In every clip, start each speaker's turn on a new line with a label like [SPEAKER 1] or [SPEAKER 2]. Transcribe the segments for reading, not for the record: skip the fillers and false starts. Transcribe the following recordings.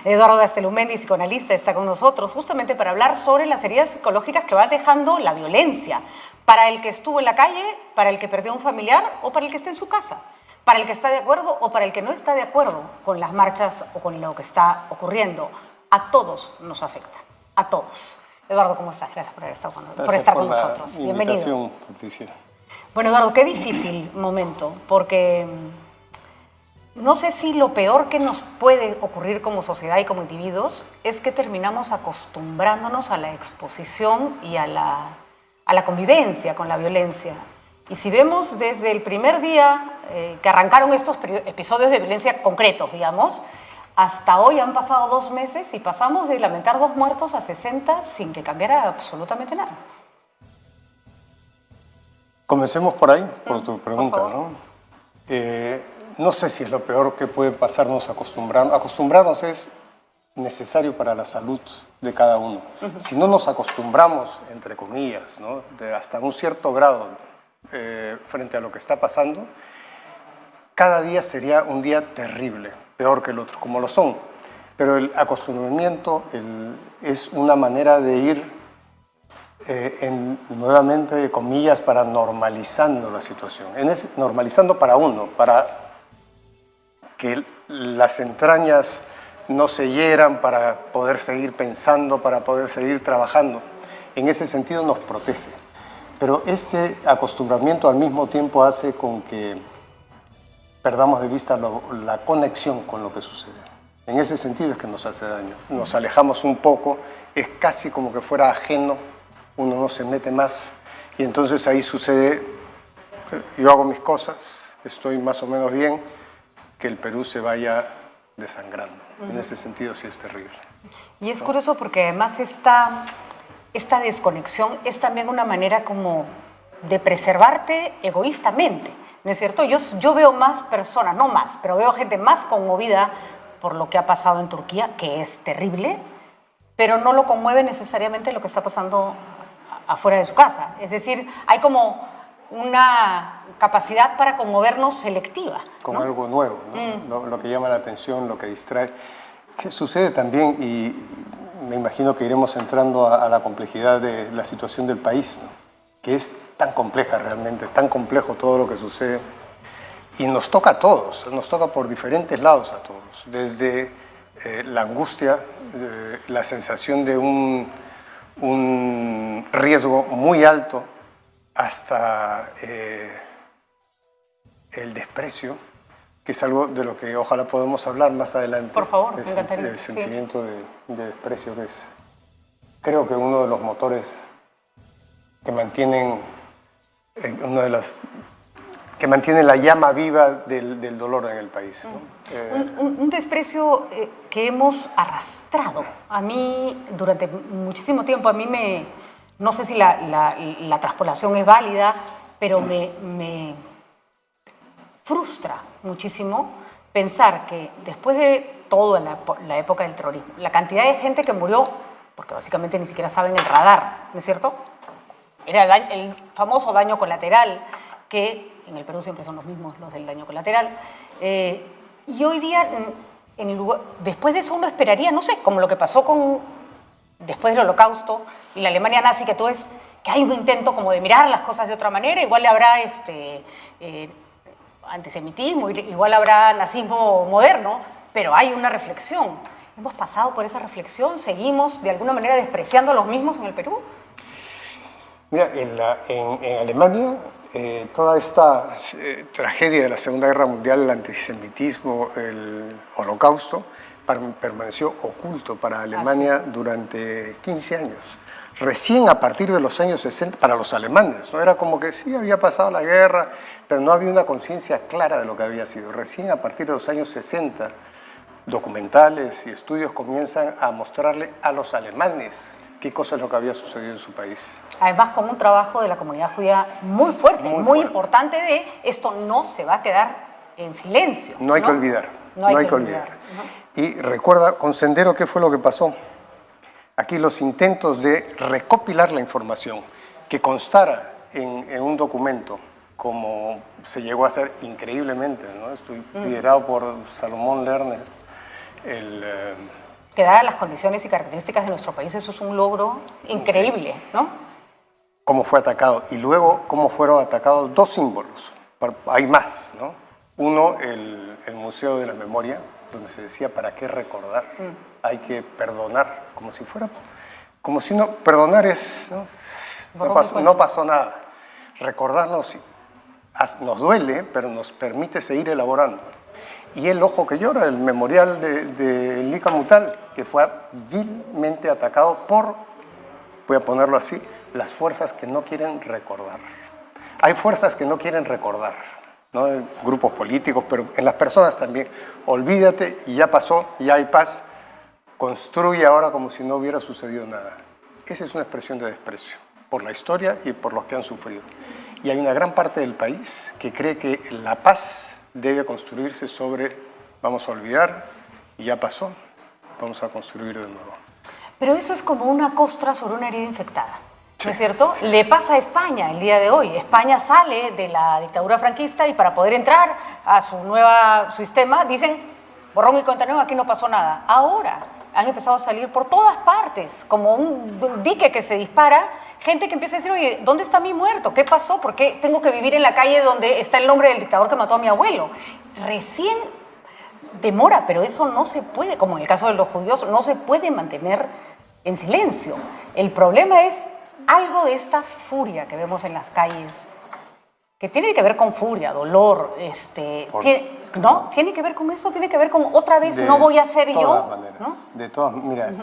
[SPEAKER 1] Eduardo Gastelumendi, psicoanalista, está con nosotros justamente para hablar sobre las heridas psicológicas que va dejando la violencia para el que estuvo en la calle, para el que perdió a un familiar o para el que está en su casa, para el que está de acuerdo o para el que no está de acuerdo con las marchas o con lo que está ocurriendo. A todos nos afecta, a todos. Eduardo, ¿cómo estás? Gracias por estar con nosotros. Bienvenido.
[SPEAKER 2] Patricia.
[SPEAKER 1] Bueno, Eduardo, qué difícil momento, porque no sé si lo peor que nos puede ocurrir como sociedad y como individuos es que terminamos acostumbrándonos a la exposición y a la convivencia con la violencia. Y si vemos desde el primer día que arrancaron estos episodios de violencia concretos, digamos, hasta hoy han pasado 2 meses y pasamos de lamentar 2 muertos a 60 sin que cambiara absolutamente nada.
[SPEAKER 2] Comencemos por ahí, por tu pregunta, ¿no? No sé si es lo peor que puede pasarnos acostumbrarnos. Acostumbrarnos es necesario para la salud de cada uno. Si no nos acostumbramos, entre comillas, ¿no?, hasta un cierto grado frente a lo que está pasando, cada día sería un día terrible, peor que el otro, como lo son. Pero el acostumbramiento es una manera de ir nuevamente, comillas, para normalizando la situación. Normalizando para uno, para que las entrañas no se hieran, para poder seguir pensando, para poder seguir trabajando. En ese sentido nos protege. Pero este acostumbramiento al mismo tiempo hace con que perdamos de vista la conexión con lo que sucede. En ese sentido es que nos hace daño. Nos alejamos un poco, es casi como que fuera ajeno, uno no se mete más y entonces ahí sucede, yo hago mis cosas, estoy más o menos bien, que el Perú se vaya desangrando. En ese sentido sí es terrible.
[SPEAKER 1] Y es curioso porque además esta desconexión es también una manera como de preservarte egoístamente, ¿no es cierto? Yo veo más personas, no más, pero veo gente más conmovida por lo que ha pasado en Turquía, que es terrible, pero no lo conmueve necesariamente lo que está pasando afuera de su casa. Es decir, hay como una capacidad para conmovernos selectiva,
[SPEAKER 2] con
[SPEAKER 1] ¿no?
[SPEAKER 2] Algo nuevo, ¿no? Lo que llama la atención, lo que distrae. ¿Qué sucede también? Y me imagino que iremos entrando a la complejidad de la situación del país, ¿no?, que es tan compleja realmente, tan complejo todo lo que sucede. Y nos toca a todos, nos toca por diferentes lados a todos. Desde la angustia, la sensación de un riesgo muy alto, hasta el desprecio, que es algo de lo que ojalá podamos hablar más adelante.
[SPEAKER 1] Por favor, me encantaría.
[SPEAKER 2] El sentimiento de desprecio, que es, creo que uno de los motores que mantienen, que mantiene la llama viva del dolor en el país, ¿no?
[SPEAKER 1] Un desprecio que hemos arrastrado. A mí, durante muchísimo tiempo, no sé si la traspolación es válida, pero me frustra muchísimo pensar que después de toda la época del terrorismo, la cantidad de gente que murió, porque básicamente ni siquiera estaba en el radar, ¿no es cierto?, era el famoso daño colateral, que en el Perú siempre son los mismos los del daño colateral. Y hoy día, después de eso uno esperaría, no sé, como lo que pasó después del Holocausto y la Alemania nazi, que tú ves que hay un intento como de mirar las cosas de otra manera. Igual habrá antisemitismo, igual habrá nazismo moderno, pero hay una reflexión. ¿Hemos pasado por esa reflexión? ¿Seguimos de alguna manera despreciando a los mismos en el Perú?
[SPEAKER 2] Mira, en Alemania, toda esta tragedia de la Segunda Guerra Mundial, el antisemitismo, el Holocausto, permaneció oculto para Alemania durante 15 años. Recién a partir de los años 60, para los alemanes, ¿no? Era como que sí, había pasado la guerra, pero no había una conciencia clara de lo que había sido. Recién a partir de los años 60, documentales y estudios comienzan a mostrarle a los alemanes qué cosa es lo que había sucedido en su país.
[SPEAKER 1] Además, con un trabajo de la comunidad judía muy fuerte, muy importante, de esto no se va a quedar en silencio.
[SPEAKER 2] No hay que olvidar. No hay que olvidar. Y recuerda, con Sendero, ¿qué fue lo que pasó? Aquí los intentos de recopilar la información que constara en un documento, como se llegó a hacer increíblemente, ¿no? Liderado por Salomón Lerner,
[SPEAKER 1] que dadas las condiciones y características de nuestro país, eso es un logro increíble, ¿no?
[SPEAKER 2] Cómo fue atacado y luego cómo fueron atacados dos símbolos. Hay más, ¿no? Uno, el Museo de la Memoria, donde se decía ¿para qué recordar? Hay que perdonar, como si fuera, como si no, perdonar es, no pasó nada. Recordarnos nos duele, pero nos permite seguir elaborando. Y El Ojo que Llora, el memorial de Lika Mutal, que fue vilmente atacado por, voy a ponerlo así, las fuerzas que no quieren recordar. Hay fuerzas que no quieren recordar, ¿no? En grupos políticos, pero en las personas también. Olvídate, y ya pasó, ya hay paz. Construye ahora como si no hubiera sucedido nada. Esa es una expresión de desprecio por la historia y por los que han sufrido. Y hay una gran parte del país que cree que la paz debe construirse sobre, vamos a olvidar, y ya pasó, vamos a construir de nuevo.
[SPEAKER 1] Pero eso es como una costra sobre una herida infectada, ¿no es cierto? Le pasa a España el día de hoy. España sale de la dictadura franquista y para poder entrar a su nuevo sistema dicen, borrón y cuenta nueva, aquí no pasó nada. Ahora han empezado a salir por todas partes, como un dique que se dispara, gente que empieza a decir, oye, ¿dónde está mi muerto? ¿Qué pasó? ¿Por qué tengo que vivir en la calle donde está el nombre del dictador que mató a mi abuelo? Recién demora, pero eso no se puede, como en el caso de los judíos, no se puede mantener en silencio. El problema es algo de esta furia que vemos en las calles, que tiene que ver con furia, dolor, ¿no? Tiene que ver con eso, tiene que ver con otra vez no voy a ser yo.
[SPEAKER 2] De todas maneras,
[SPEAKER 1] ¿no?
[SPEAKER 2] de todas, mira,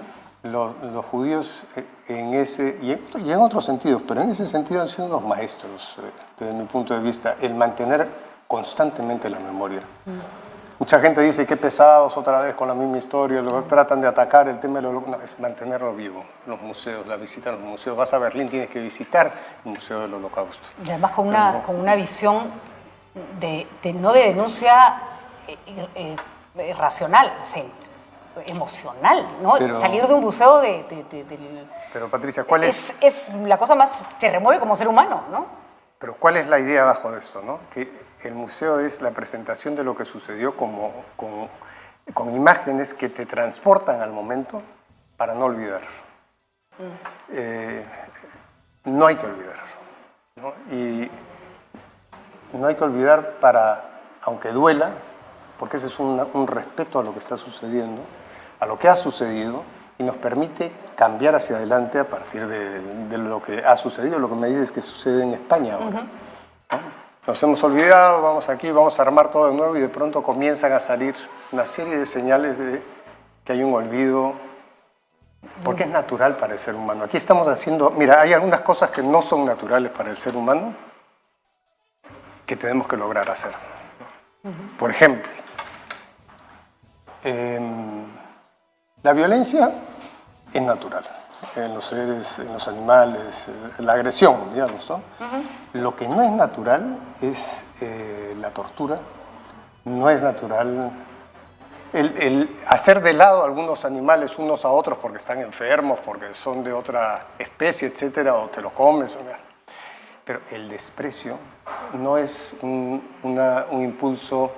[SPEAKER 2] los judíos en ese, y en otros sentidos, pero en ese sentido han sido unos maestros, desde mi punto de vista, el mantener constantemente la memoria. Mucha gente dice que pesados otra vez con la misma historia, luego tratan de atacar el tema del holocausto. No, es mantenerlo vivo. Los museos, la visita a los museos. Vas a Berlín, tienes que visitar el Museo del Holocausto.
[SPEAKER 1] Y además con una visión no de denuncia racional, emocional, ¿no?
[SPEAKER 2] Pero,
[SPEAKER 1] salir de un museo
[SPEAKER 2] Pero Patricia, ¿cuál es?
[SPEAKER 1] Es la cosa más que remueve como ser humano, ¿no?
[SPEAKER 2] Pero ¿cuál es la idea abajo de esto, no? Que el museo es la presentación de lo que sucedió con imágenes que te transportan al momento para no olvidar. No hay que olvidar, ¿no? Y no hay que olvidar aunque duela, porque ese es un respeto a lo que está sucediendo, a lo que ha sucedido, y nos permite cambiar hacia adelante a partir de lo que ha sucedido. Lo que me dices que sucede en España ahora. ¿No? Nos hemos olvidado, vamos aquí, vamos a armar todo de nuevo y de pronto comienzan a salir una serie de señales de que hay un olvido, porque es natural para el ser humano. Aquí estamos haciendo, mira, hay algunas cosas que no son naturales para el ser humano que tenemos que lograr hacer. Por ejemplo, la violencia es natural en los seres, en los animales, la agresión, digamos, ¿no? Lo que no es natural es la tortura, no es natural el hacer de lado a algunos animales unos a otros porque están enfermos, porque son de otra especie, etcétera, o te lo comes. Pero el desprecio no es un impulso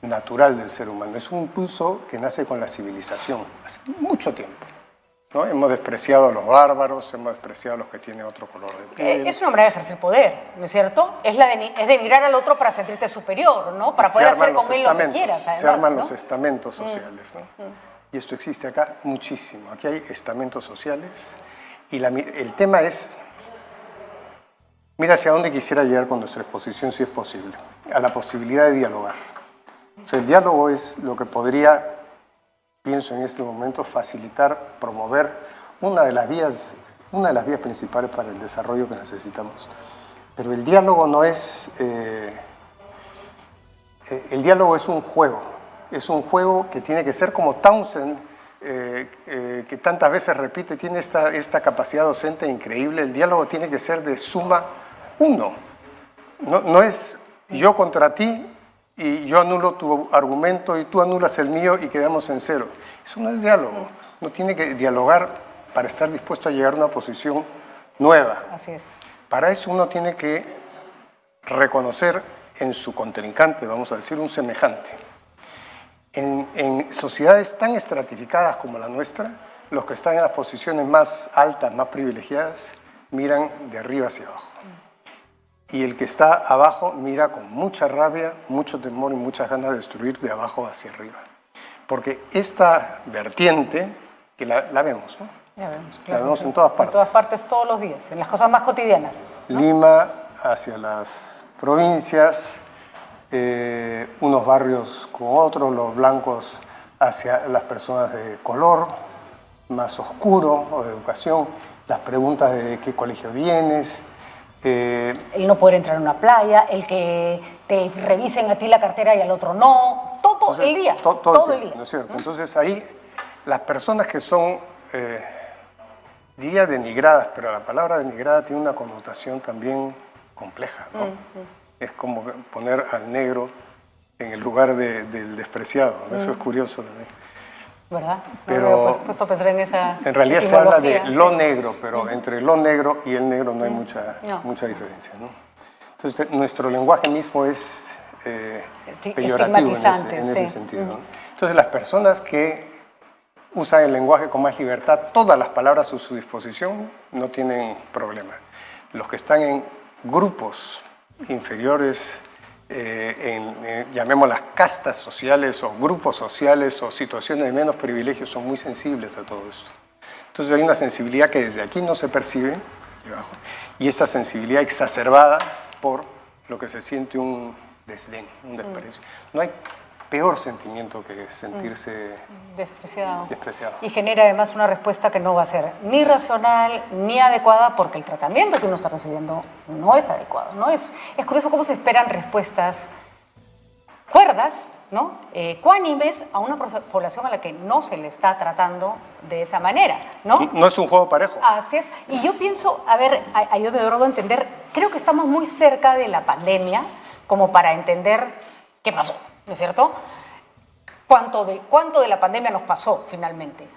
[SPEAKER 2] natural del ser humano, es un impulso que nace con la civilización, hace mucho tiempo. ¿No? Hemos despreciado a los bárbaros, hemos despreciado a los que tienen otro color de piel.
[SPEAKER 1] Es una manera de ejercer poder, ¿no es cierto? Es denigrar al otro para sentirte superior, ¿no? Para poder hacer con él lo que quieras, además,
[SPEAKER 2] se arman, ¿no?, los
[SPEAKER 1] ¿no?
[SPEAKER 2] estamentos sociales, ¿no? Y esto existe acá muchísimo. Aquí hay estamentos sociales y el tema es, mira hacia dónde quisiera llegar con nuestra exposición, si es posible, a la posibilidad de dialogar. O sea, el diálogo es lo que podría, pienso en este momento, facilitar, promover una de las vías principales para el desarrollo que necesitamos. Pero el diálogo no es... el diálogo es un juego que tiene que ser como Townsend, que tantas veces repite, tiene esta capacidad docente increíble. El diálogo tiene que ser de suma uno. No es yo contra ti, y yo anulo tu argumento y tú anulas el mío y quedamos en cero. Eso no es diálogo. Uno tiene que dialogar para estar dispuesto a llegar a una posición nueva.
[SPEAKER 1] Así es.
[SPEAKER 2] Para eso uno tiene que reconocer en su contrincante, vamos a decir, un semejante. en sociedades tan estratificadas como la nuestra, los que están en las posiciones más altas, más privilegiadas, miran de arriba hacia abajo. Y el que está abajo mira con mucha rabia, mucho temor y muchas ganas de destruir de abajo hacia arriba. Porque esta vertiente, que la vemos, ¿no?
[SPEAKER 1] Ya vemos, claro,
[SPEAKER 2] la vemos
[SPEAKER 1] sí.
[SPEAKER 2] en todas partes.
[SPEAKER 1] En todas partes, todos los días, en las cosas más cotidianas, ¿no?
[SPEAKER 2] Lima hacia las provincias, unos barrios con otros, los blancos hacia las personas de color más oscuro o de educación, las preguntas de qué colegio vienes.
[SPEAKER 1] El no poder entrar a una playa, el que te revisen a ti la cartera y al otro no, todo el día, todo el día.
[SPEAKER 2] ¿No es cierto? Entonces ahí las personas que son, diría denigradas, pero la palabra denigrada tiene una connotación también compleja, ¿no? Es como poner al negro en el lugar del despreciado, ¿no? Eso es curioso también.
[SPEAKER 1] ¿Verdad?
[SPEAKER 2] Pero
[SPEAKER 1] no me había puesto a pensar en esa
[SPEAKER 2] en realidad se habla de lo
[SPEAKER 1] sí.
[SPEAKER 2] negro, pero entre lo negro y el negro no hay mucha diferencia, ¿no? Entonces nuestro lenguaje mismo es peyorativo en ese sentido, ¿no? Entonces las personas que usan el lenguaje con más libertad, todas las palabras a su disposición, no tienen problema. Los que están en grupos inferiores, llamémoslas castas sociales o grupos sociales o situaciones de menos privilegios, son muy sensibles a todo esto. Entonces hay una sensibilidad que desde aquí no se percibe, y esta sensibilidad exacerbada por lo que se siente un desdén, un desprecio. No hay peor sentimiento que sentirse despreciado.
[SPEAKER 1] Y genera además una respuesta que no va a ser ni racional ni adecuada, porque el tratamiento que uno está recibiendo no es adecuado, ¿no? Es curioso cómo se esperan respuestas cuerdas, ¿no? Ecuánimes a una población a la que no se le está tratando de esa manera, ¿no?
[SPEAKER 2] No es un juego parejo.
[SPEAKER 1] Así es. Y yo pienso, a ver, ayúdame Eduardo a entender, creo que estamos muy cerca de la pandemia como para entender qué pasó, ¿no es cierto? ¿Cuánto de la pandemia nos pasó finalmente?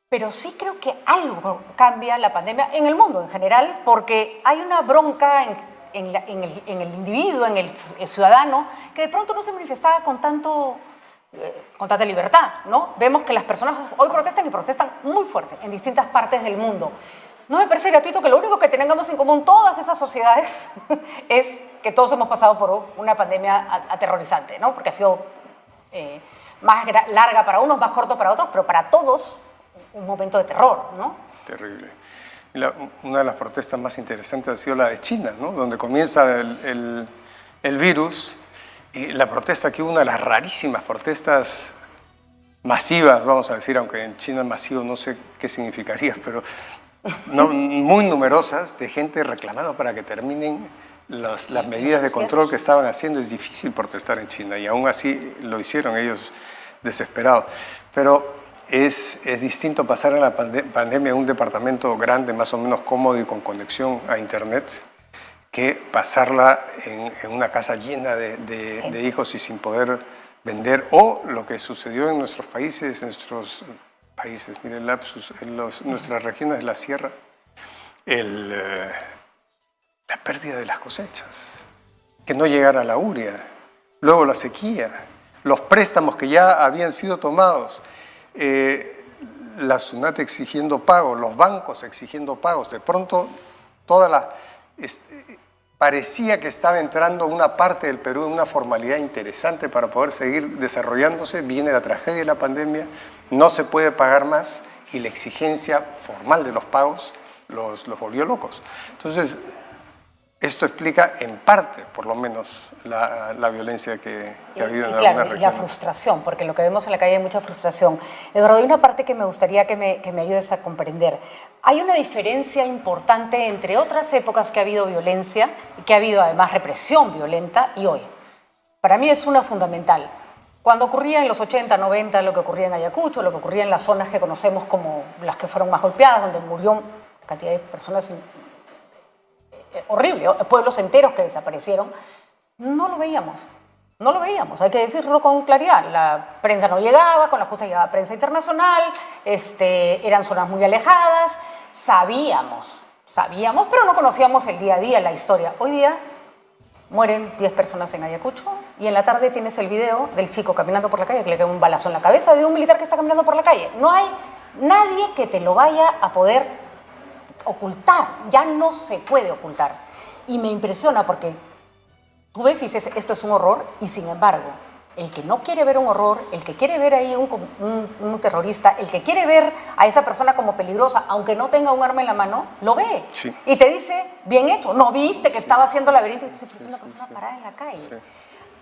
[SPEAKER 1] Pero sí creo que algo cambia la pandemia en el mundo en general, porque hay una bronca en el individuo, en el ciudadano, que de pronto no se manifestaba con tanta libertad, ¿no? Vemos que las personas hoy protestan y protestan muy fuerte en distintas partes del mundo. No me parece gratuito que lo único que tengamos en común todas esas sociedades es que todos hemos pasado por una pandemia aterrorizante, ¿no? Porque ha sido más larga para unos, más corto para otros, pero para todos un momento de terror, ¿no?
[SPEAKER 2] Terrible. Una de las protestas más interesantes ha sido la de China, ¿no? Donde comienza el virus, y la protesta que hubo, una de las rarísimas protestas masivas, vamos a decir, aunque en China masivo no sé qué significaría, pero muy numerosas, de gente reclamando para que terminen las medidas de control que estaban haciendo. Es difícil protestar en China y aún así lo hicieron ellos desesperados. Pero es distinto pasar en la pandemia en un departamento grande, más o menos cómodo y con conexión a internet, que pasarla en una casa llena de hijos y sin poder vender, o lo que sucedió en nuestros países, miren, lapsus, nuestras regiones de la sierra, la pérdida de las cosechas, que no llegara la urea, luego la sequía, los préstamos que ya habían sido tomados, la SUNAT exigiendo pagos, los bancos exigiendo pagos. De pronto, parecía que estaba entrando una parte del Perú en una formalidad interesante para poder seguir desarrollándose. Viene la tragedia de la pandemia, no se puede pagar más y la exigencia formal de los pagos los volvió locos. Entonces, esto explica en parte, por lo menos, la violencia que ha habido en algunas regiones.
[SPEAKER 1] Y la frustración, porque lo que vemos en la calle hay mucha frustración. Eduardo, hay una parte que me gustaría que me ayudes a comprender. Hay una diferencia importante entre otras épocas que ha habido violencia y que ha habido además represión violenta y hoy. Para mí es una fundamental. Cuando ocurría en los 80, 90, lo que ocurría en Ayacucho, lo que ocurría en las zonas que conocemos como las que fueron más golpeadas, donde murió una cantidad de personas horrible, pueblos enteros que desaparecieron, no lo veíamos, hay que decirlo con claridad. La prensa no llegaba, con la justa llegaba prensa internacional, eran zonas muy alejadas, sabíamos, pero no conocíamos el día a día, la historia. Hoy día mueren 10 personas en Ayacucho y en la tarde tienes el video del chico caminando por la calle que le cae un balazo en la cabeza de un militar que está caminando por la calle. No hay nadie que te lo vaya a poder ocultar, ya no se puede ocultar. Y me impresiona porque tú ves y dices, esto es un horror, y sin embargo, el que no quiere ver un horror, el que quiere ver ahí un terrorista, el que quiere ver a esa persona como peligrosa, aunque no tenga un arma en la mano, lo ve.
[SPEAKER 2] Sí.
[SPEAKER 1] Y te dice, bien hecho, ¿no viste que estaba haciendo laberinto? Y tú dices, es una persona parada en la calle.
[SPEAKER 2] Sí.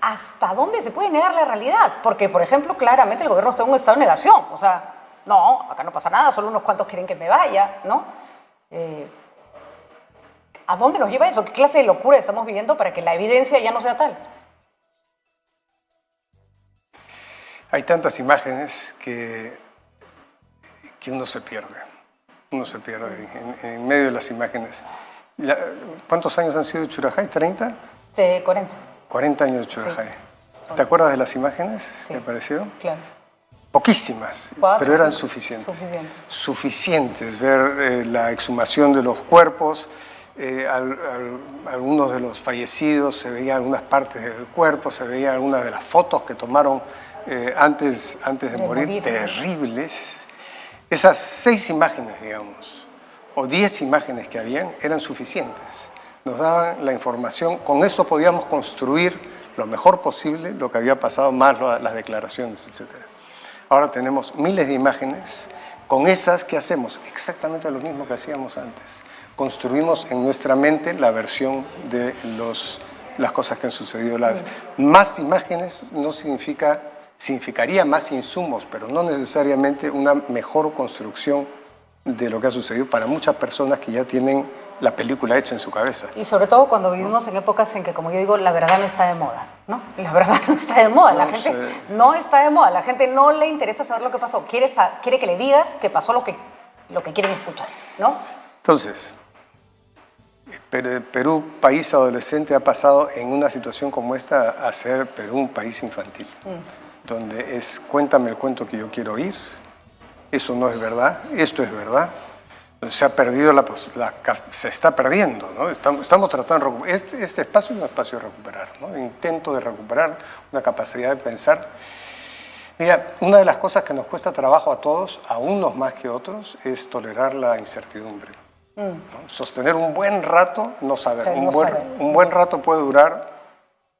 [SPEAKER 1] ¿Hasta dónde se puede negar la realidad? Porque, por ejemplo, claramente el gobierno está en un estado de negación. O sea, no, acá no pasa nada, solo unos cuantos quieren que me vaya, ¿no? ¿A dónde nos lleva eso? ¿Qué clase de locura estamos viviendo para que la evidencia ya no sea tal?
[SPEAKER 2] Hay tantas imágenes que uno se pierde. Uno se pierde en medio de las imágenes. ¿Cuántos años han sido de Churajay? ¿30?
[SPEAKER 1] Sí, 40.
[SPEAKER 2] 40 años de Churajay.
[SPEAKER 1] Sí.
[SPEAKER 2] ¿Te acuerdas de las imágenes
[SPEAKER 1] Sí.
[SPEAKER 2] que apareció?
[SPEAKER 1] Claro.
[SPEAKER 2] Poquísimas,
[SPEAKER 1] 4,
[SPEAKER 2] pero eran
[SPEAKER 1] sí,
[SPEAKER 2] suficientes.
[SPEAKER 1] Suficientes.
[SPEAKER 2] Suficientes. Ver la exhumación de los cuerpos, algunos de los fallecidos, se veían algunas partes del cuerpo, se veían algunas de las fotos que tomaron antes de morir, terribles. Esas 6 imágenes, digamos, o 10 imágenes que habían, eran suficientes. Nos daban la información, con eso podíamos construir lo mejor posible lo que había pasado, más las declaraciones, etc. Ahora tenemos miles de imágenes, con esas, ¿qué hacemos? Exactamente lo mismo que hacíamos antes. Construimos en nuestra mente la versión de las cosas que han sucedido. Más imágenes no significaría más insumos, pero no necesariamente una mejor construcción de lo que ha sucedido para muchas personas que ya tienen la película hecha en su cabeza.
[SPEAKER 1] Y sobre todo cuando vivimos en épocas en que, como yo digo, la verdad no está de moda, ¿no? La verdad no está de moda, la gente no está de moda, la gente no le interesa saber lo que pasó, quiere que le digas que pasó lo que quieren escuchar, ¿no?
[SPEAKER 2] Entonces, Perú, país adolescente, ha pasado en una situación como esta a ser Perú un país infantil, donde es cuéntame el cuento que yo quiero oír, eso no es verdad, esto es verdad. Se ha perdido se está perdiendo, ¿no? Estamos tratando de recuperar. Este espacio es un espacio de recuperar, ¿no? Intento de recuperar una capacidad de pensar. Mira, una de las cosas que nos cuesta trabajo a todos, a unos más que otros, es tolerar la incertidumbre. ¿No? Sostener un buen rato, no saber.
[SPEAKER 1] Sí,
[SPEAKER 2] Un buen rato puede durar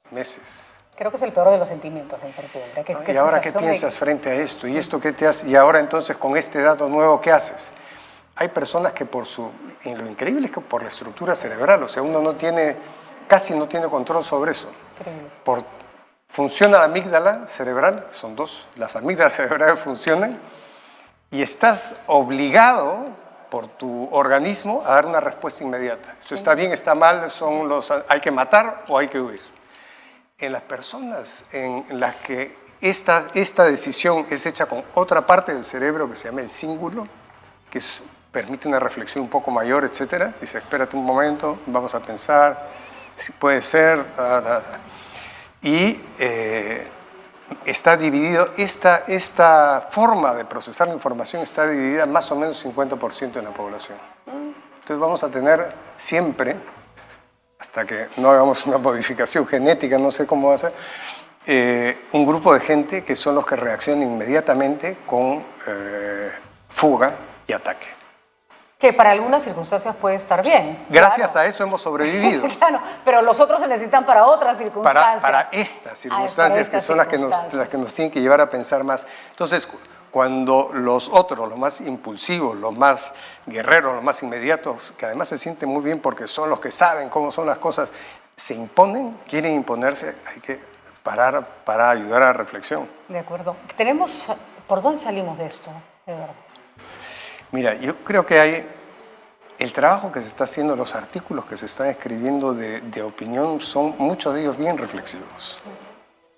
[SPEAKER 2] meses.
[SPEAKER 1] Creo que es el peor de los sentimientos, la incertidumbre.
[SPEAKER 2] ¿Y ahora qué piensas frente a esto? ¿Y esto qué te hace? Y ahora entonces con este dato nuevo, ¿qué haces? Hay personas que y lo increíble es que por la estructura cerebral, o sea, uno casi no tiene control sobre eso.
[SPEAKER 1] Increíble.
[SPEAKER 2] Funciona la amígdala cerebral, son 2, las amígdalas cerebrales funcionan, y estás obligado por tu organismo a dar una respuesta inmediata. Esto está bien, está mal, hay que matar o hay que huir. En las personas en las que esta decisión es hecha con otra parte del cerebro que se llama el cíngulo, que permite una reflexión un poco mayor, etcétera. Dice, espérate un momento, vamos a pensar, si puede ser, y está dividido, esta forma de procesar la información está dividida más o menos 50% en la población. Entonces vamos a tener siempre, hasta que no hagamos una modificación genética, no sé cómo va a ser, un grupo de gente que son los que reaccionan inmediatamente con fuga y ataque.
[SPEAKER 1] Que para algunas circunstancias puede estar bien.
[SPEAKER 2] Gracias
[SPEAKER 1] claro.
[SPEAKER 2] a eso hemos sobrevivido.
[SPEAKER 1] Claro, pero los otros se necesitan para otras circunstancias.
[SPEAKER 2] Para estas circunstancias que son las que nos tienen que llevar a pensar más. Entonces, cuando los otros, los más impulsivos, los más guerreros, los más inmediatos, que además se sienten muy bien porque son los que saben cómo son las cosas, se imponen, quieren imponerse, hay que parar para ayudar a la reflexión.
[SPEAKER 1] De acuerdo. ¿Por dónde salimos de esto, de verdad?
[SPEAKER 2] Mira, yo creo que el trabajo que se está haciendo, los artículos que se están escribiendo de opinión, son muchos de ellos bien reflexivos,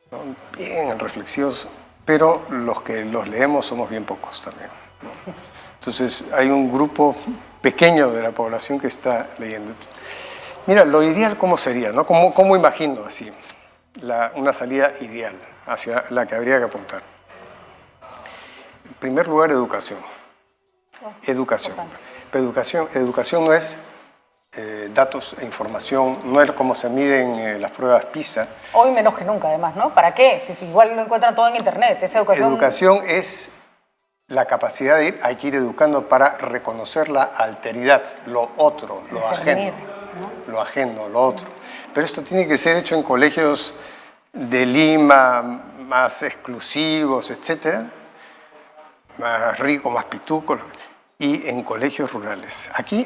[SPEAKER 2] ¿no? Bien reflexivos, pero los que los leemos somos bien pocos también, ¿no? Entonces hay un grupo pequeño de la población que está leyendo. Mira, lo ideal, ¿cómo sería, no? ¿Cómo imagino así una salida ideal hacia la que habría que apuntar? En primer lugar, educación. Educación. Pero educación no es datos e información, no es como se miden las pruebas PISA.
[SPEAKER 1] Hoy menos que nunca, además, ¿no? ¿Para qué? Si igual lo encuentran todo en Internet, esa educación...
[SPEAKER 2] Educación es la capacidad de ir, hay que ir educando para reconocer la alteridad, lo otro, lo ajeno, ¿no? Lo ajeno, lo otro. Pero esto tiene que ser hecho en colegios de Lima, más exclusivos, etcétera, más ricos, más pitucos, y en colegios rurales. Aquí,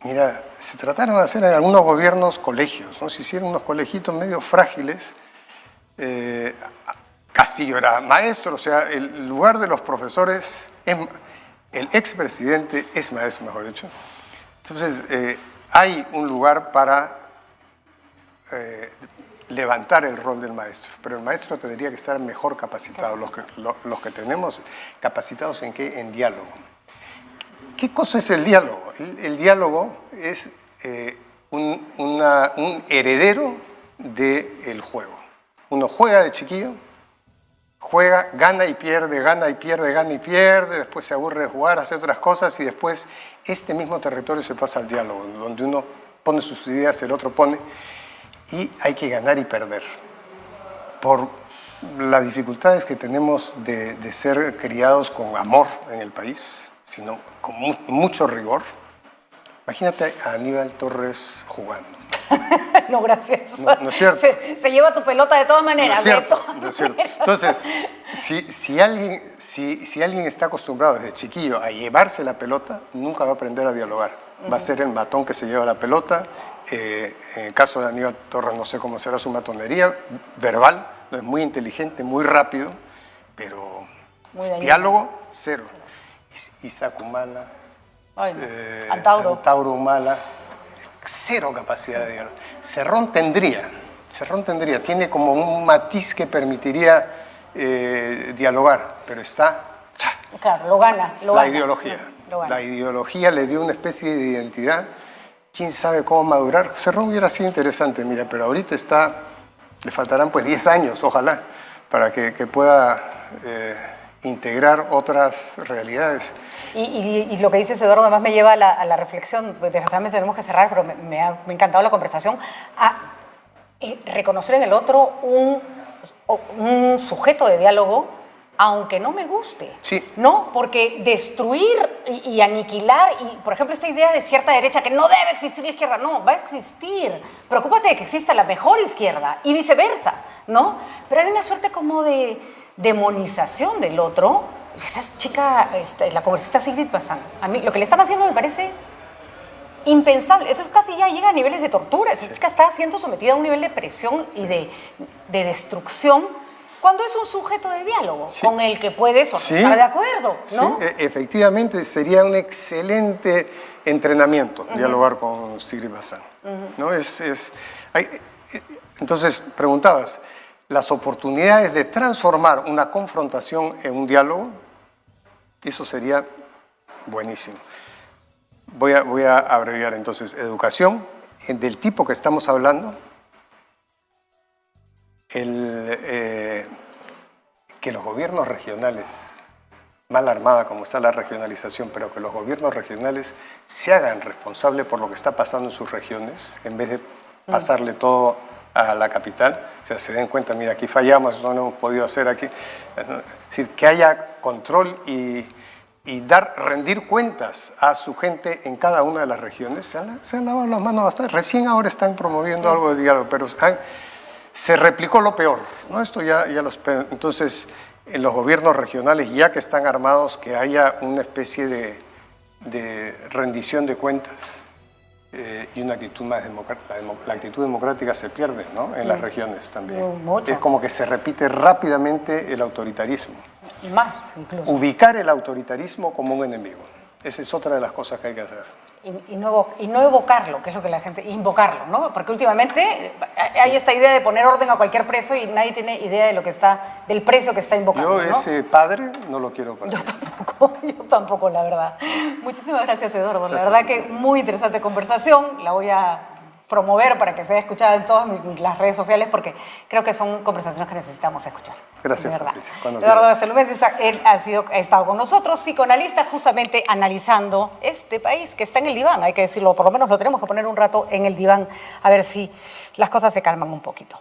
[SPEAKER 2] mira, se trataron de hacer en algunos gobiernos colegios, ¿no? Se hicieron unos colegitos medio frágiles. Castillo era maestro, o sea, el lugar de los profesores, el expresidente es maestro, mejor dicho. Entonces, hay un lugar para levantar el rol del maestro, pero el maestro tendría que estar mejor capacitado. Los que tenemos capacitados ¿en qué? En diálogo. ¿Qué cosa es el diálogo? El diálogo es un heredero del juego. Uno juega de chiquillo, juega, gana y pierde, gana y pierde, gana y pierde, después se aburre de jugar, hace otras cosas y después este mismo territorio se pasa al diálogo, donde uno pone sus ideas, el otro pone, y hay que ganar y perder. Por las dificultades que tenemos de ser criados con amor en el país, sino con mucho rigor. Imagínate a Aníbal Torres jugando.
[SPEAKER 1] No, gracias.
[SPEAKER 2] No es cierto.
[SPEAKER 1] Se lleva tu pelota de todas maneras.
[SPEAKER 2] No es cierto. Entonces, si alguien está acostumbrado desde chiquillo a llevarse la pelota, nunca va a aprender a dialogar. Va a ser el matón que se lleva la pelota. En el caso de Aníbal Torres, no sé cómo será su matonería verbal. No es muy inteligente, muy rápido, pero diálogo, cero. Isaac Humala, Antauro Humala, cero capacidad de diálogo. Cerrón tendría, tiene como un matiz que permitiría dialogar, pero está...
[SPEAKER 1] Claro, lo gana.
[SPEAKER 2] La ideología le dio una especie de identidad. ¿Quién sabe cómo madurar? Cerrón hubiera sido interesante, mira, pero ahorita le faltarán pues 10 años, ojalá, para que pueda integrar otras realidades.
[SPEAKER 1] Y lo que dices, Eduardo, además me lleva a la reflexión, desgraciadamente tenemos que cerrar, pero me ha encantado la conversación, a reconocer en el otro un sujeto de diálogo, aunque no me guste.
[SPEAKER 2] Sí.
[SPEAKER 1] ¿No? Porque destruir y aniquilar, y por ejemplo esta idea de cierta derecha, que no debe existir la izquierda, no, va a existir. Preocúpate de que exista la mejor izquierda y viceversa, ¿no? Pero hay una suerte como de demonización del otro. Esa chica, la congresista Sigrid Bazán, a mí lo que le están haciendo me parece impensable. Eso es casi ya llega a niveles de tortura. Esa chica está siendo sometida a un nivel de presión y de destrucción cuando es un sujeto de diálogo con el que puedes estar de acuerdo, ¿no?
[SPEAKER 2] Sí, efectivamente sería un excelente entrenamiento dialogar con Sigrid Bazán, ¿no? Entonces, preguntabas, las oportunidades de transformar una confrontación en un diálogo, eso sería buenísimo. Voy a abreviar entonces. Educación, del tipo que estamos hablando, que los gobiernos regionales, mal armada como está la regionalización, pero que los gobiernos regionales se hagan responsables por lo que está pasando en sus regiones, en vez de pasarle todo a la capital. O sea, se den cuenta, mira, aquí fallamos, no lo hemos podido hacer aquí. Es decir, que haya control y rendir cuentas a su gente en cada una de las regiones. Se han lavado las manos bastante. Recién ahora están promoviendo algo de diálogo, pero se replicó lo peor, ¿no? Esto entonces, en los gobiernos regionales, ya que están armados, que haya una especie de rendición de cuentas y una actitud más democrática. La actitud democrática se pierde, ¿no? En las regiones también.
[SPEAKER 1] Mucho.
[SPEAKER 2] Es como que se repite rápidamente el autoritarismo.
[SPEAKER 1] Y más, incluso.
[SPEAKER 2] Ubicar el autoritarismo como un enemigo. Esa es otra de las cosas que hay que hacer.
[SPEAKER 1] Y no evocarlo, que es lo que la gente... Invocarlo, ¿no? Porque últimamente hay esta idea de poner orden a cualquier preso y nadie tiene idea de del precio que está invocando.
[SPEAKER 2] Yo ese padre no lo quiero para.
[SPEAKER 1] Yo tampoco, la verdad. Muchísimas gracias, Eduardo. La verdad que muy interesante conversación. La voy a promover para que sea escuchada en todas las redes sociales, porque creo que son conversaciones que necesitamos escuchar.
[SPEAKER 2] Gracias,
[SPEAKER 1] de verdad.
[SPEAKER 2] Patricia. Cuando
[SPEAKER 1] Eduardo
[SPEAKER 2] quieras.
[SPEAKER 1] Gastelumens, él ha estado con nosotros, psicoanalista, justamente analizando este país que está en el diván, hay que decirlo, por lo menos lo tenemos que poner un rato en el diván, a ver si las cosas se calman un poquito.